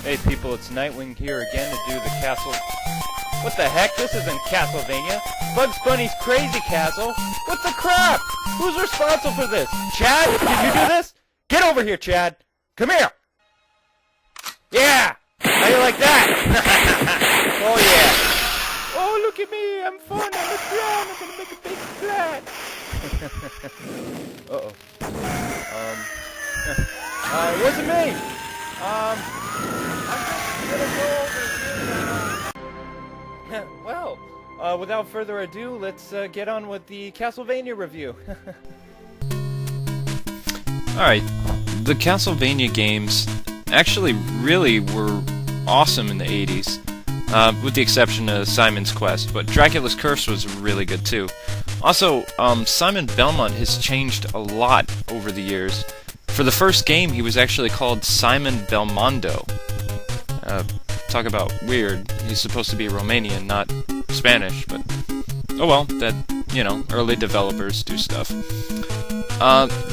Hey people, it's Nightwing here again to do the castle... What the heck? This isn't Castlevania! Bugs Bunny's Crazy Castle! What the crap? Who's responsible for this? Chad? Did you do this? Get over here, Chad! Come here! Yeah! How you like that? Oh yeah! Oh, look at me! I'm fun! I'm a clown! I'm gonna make a big splat! Uh-oh. It wasn't me! I'm just gonna go over here. Well, without further ado, let's get on with the Castlevania review. Alright, the Castlevania games actually really were awesome in the 80s, with the exception of Simon's Quest, but Dracula's Curse was really good too. Also, Simon Belmont has changed a lot over the years. For the first game, he was actually called Simon Belmondo. Talk about weird. He's supposed to be Romanian, not Spanish, but oh well, that, you know, early developers do stuff.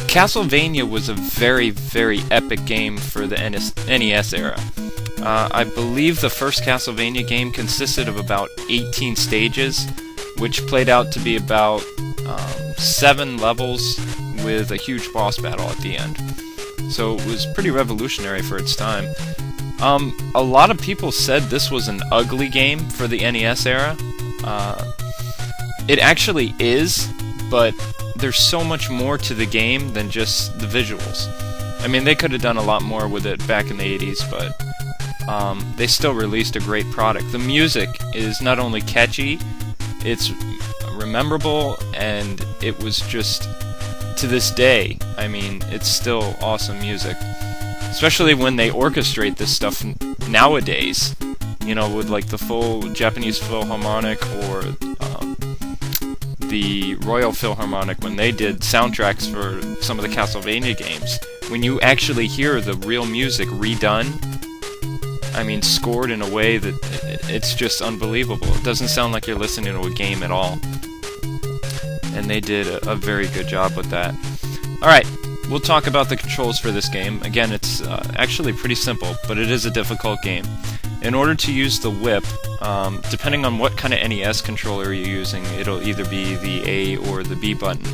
Castlevania was a very, very epic game for the NES era. I believe the first Castlevania game consisted of about 18 stages, which played out to be about 7 levels with a huge boss battle at the end. So it was pretty revolutionary for its time. A lot of people said this was an ugly game for the NES era. It actually is, but there's so much more to the game than just the visuals. I mean, they could have done a lot more with it back in the 80s, but they still released a great product. The music is not only catchy, it's rememberable, and it was just, to this day, I mean, it's still awesome music. Especially when they orchestrate this stuff nowadays, you know, with like the full Japanese Philharmonic or the Royal Philharmonic when they did soundtracks for some of the Castlevania games. When you actually hear the real music redone, I mean, scored in a way that it's just unbelievable. It doesn't sound like you're listening to a game at all. And they did a very good job with that. Alright. We'll talk about the controls for this game. Again, it's actually pretty simple, but it is a difficult game. In order to use the whip, depending on what kind of NES controller you're using, it'll either be the A or the B button.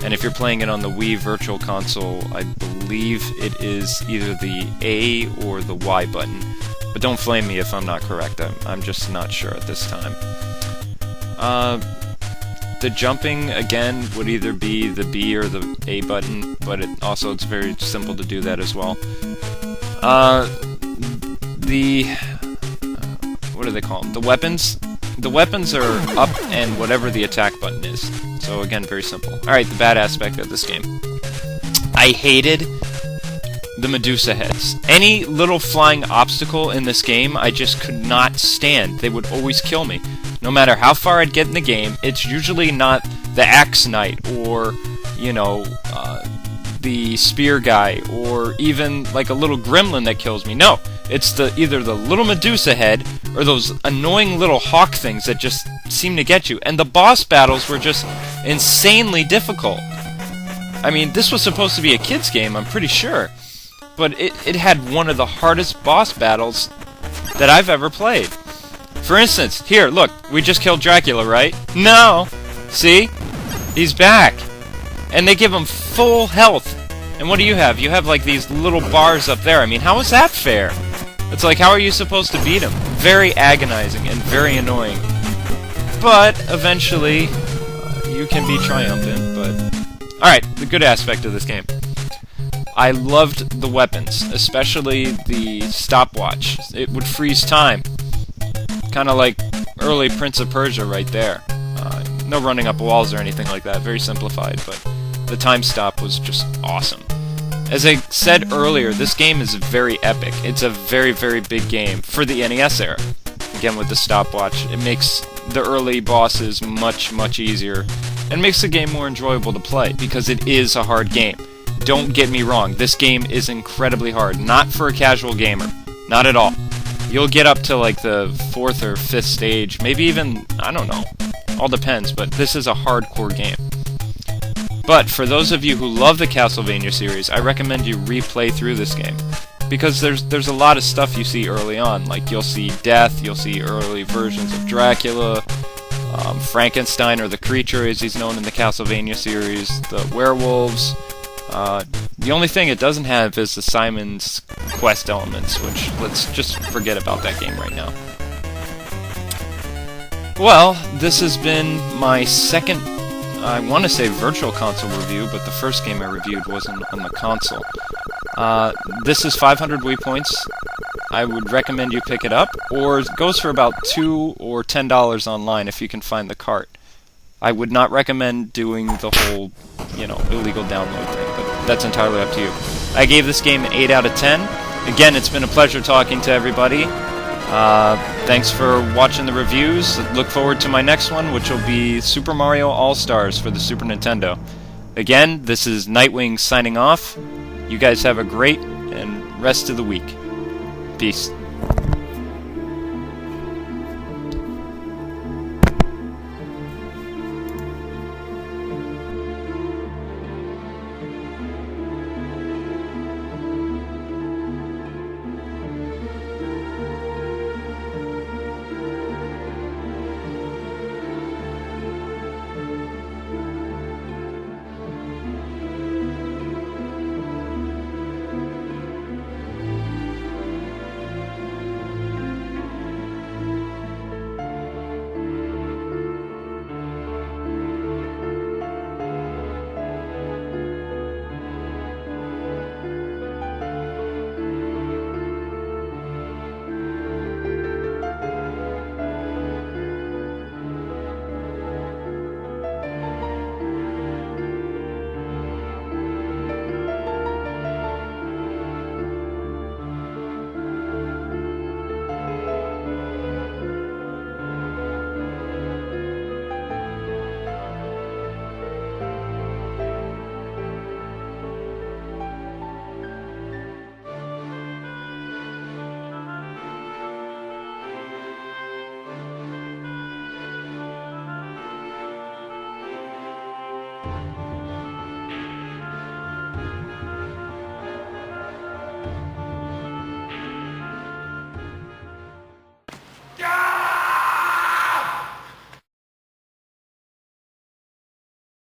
And if you're playing it on the Wii Virtual Console, I believe it is either the A or the Y button. But don't flame me if I'm not correct, I'm just not sure at this time. The jumping, again, would either be the B or the A button, but it's very simple to do that as well. What are they called? The weapons? The weapons are up and whatever the attack button is. So again, very simple. Alright, the bad aspect of this game. I hated the Medusa heads. Any little flying obstacle in this game, I just could not stand. They would always kill me. No matter how far I'd get in the game, it's usually not the Axe Knight or, you know, the Spear Guy or even like a little gremlin that kills me. No, it's either the little Medusa head or those annoying little hawk things that just seem to get you. And the boss battles were just insanely difficult. I mean, this was supposed to be a kid's game, I'm pretty sure. But it had one of the hardest boss battles that I've ever played. For instance, here, look, we just killed Dracula, right? No! See? He's back! And they give him full health. And what do you have? You have, like, these little bars up there. I mean, how is that fair? It's like, how are you supposed to beat him? Very agonizing and very annoying. But, eventually, you can be triumphant, but... Alright, the good aspect of this game. I loved the weapons, especially the stopwatch. It would freeze time. Kind of like early Prince of Persia right there. No running up walls or anything like that, very simplified, but the time stop was just awesome. As I said earlier, this game is very epic. It's a very, very big game for the NES era. Again, with the stopwatch, it makes the early bosses much, much easier, and makes the game more enjoyable to play, because it is a hard game. Don't get me wrong, this game is incredibly hard, not for a casual gamer. Not at all. You'll get up to like the 4th or 5th stage, maybe even, I don't know, all depends, but this is a hardcore game. But for those of you who love the Castlevania series, I recommend you replay through this game. because there's a lot of stuff you see early on. Like you'll see death, you'll see early versions of Dracula, Frankenstein, or the creature as he's known in the Castlevania series, the werewolves. The only thing it doesn't have is the Simon's Quest elements, which let's just forget about that game right now. Well, this has been my second, I want to say virtual console review, but the first game I reviewed wasn't on the console. This is 500 Wii points. I would recommend you pick it up, or it goes for about $2 or $10 online if you can find the cart. I would not recommend doing the whole, illegal download thing, but that's entirely up to you. I gave this game an 8 out of 10. Again, it's been a pleasure talking to everybody. Thanks for watching the reviews. Look forward to my next one, which will be Super Mario All-Stars for the Super Nintendo. Again, this is Nightwing signing off. You guys have a great and rest of the week. Peace.